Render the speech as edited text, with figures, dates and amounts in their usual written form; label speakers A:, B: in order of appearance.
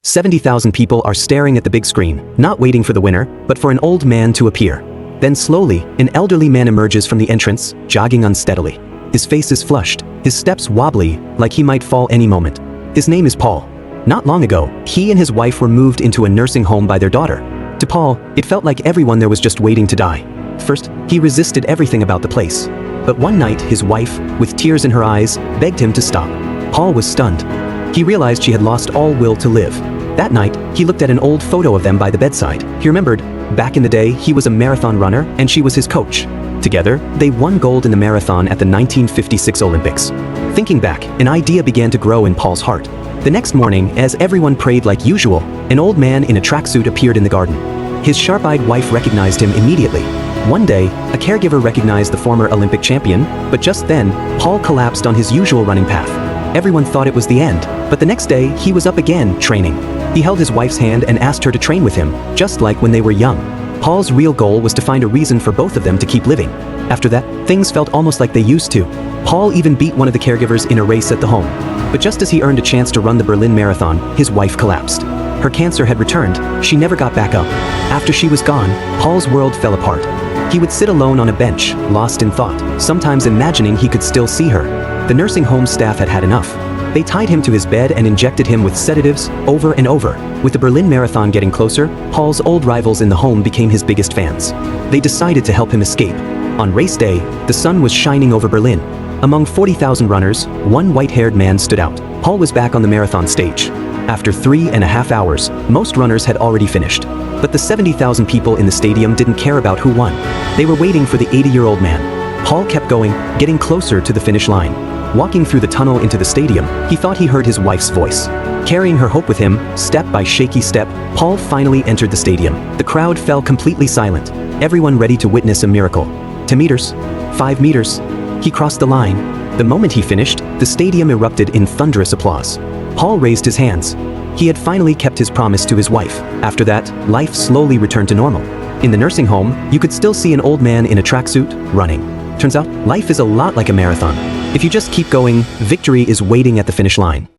A: 70,000 people are staring at the big screen, not waiting for the winner, but for an old man to appear. Then slowly, an elderly man emerges from the entrance, jogging unsteadily. His face is flushed, his steps wobbly, like he might fall any moment. His name is Paul. Not long ago, he and his wife were moved into a nursing home by their daughter. To Paul, it felt like everyone there was just waiting to die. First, he resisted everything about the place. But one night, his wife, with tears in her eyes, begged him to stop. Paul was stunned. He realized she had lost all will to live. That night, he looked at an old photo of them by the bedside. He remembered, back in the day, he was a marathon runner and she was his coach. Together, they won gold in the marathon at the 1956 Olympics. Thinking back, an idea began to grow in Paul's heart. The next morning, as everyone prayed like usual, an old man in a tracksuit appeared in the garden. His sharp-eyed wife recognized him immediately. One day, a caregiver recognized the former Olympic champion, but just then, Paul collapsed on his usual running path. Everyone thought it was the end, but the next day, he was up again, training. He held his wife's hand and asked her to train with him, just like when they were young. Paul's real goal was to find a reason for both of them to keep living. After that, things felt almost like they used to. Paul even beat one of the caregivers in a race at the home. But just as he earned a chance to run the Berlin Marathon, his wife collapsed. Her cancer had returned, she never got back up. After she was gone, Paul's world fell apart. He would sit alone on a bench, lost in thought, sometimes imagining he could still see her. The nursing home staff had had enough. They tied him to his bed and injected him with sedatives, over and over. With the Berlin Marathon getting closer, Paul's old rivals in the home became his biggest fans. They decided to help him escape. On race day, the sun was shining over Berlin. Among 40,000 runners, one white-haired man stood out. Paul was back on the marathon stage. After 3.5 hours, most runners had already finished. But the 70,000 people in the stadium didn't care about who won. They were waiting for the 80-year-old man. Paul kept going, getting closer to the finish line. Walking through the tunnel into the stadium, he thought he heard his wife's voice. Carrying her hope with him, step by shaky step, Paul finally entered the stadium. The crowd fell completely silent, everyone ready to witness a miracle. 10 meters, 5 meters. He crossed the line. The moment he finished, the stadium erupted in thunderous applause. Paul raised his hands. He had finally kept his promise to his wife. After that, life slowly returned to normal. In the nursing home, you could still see an old man in a tracksuit, running. Turns out, life is a lot like a marathon. If you just keep going, victory is waiting at the finish line.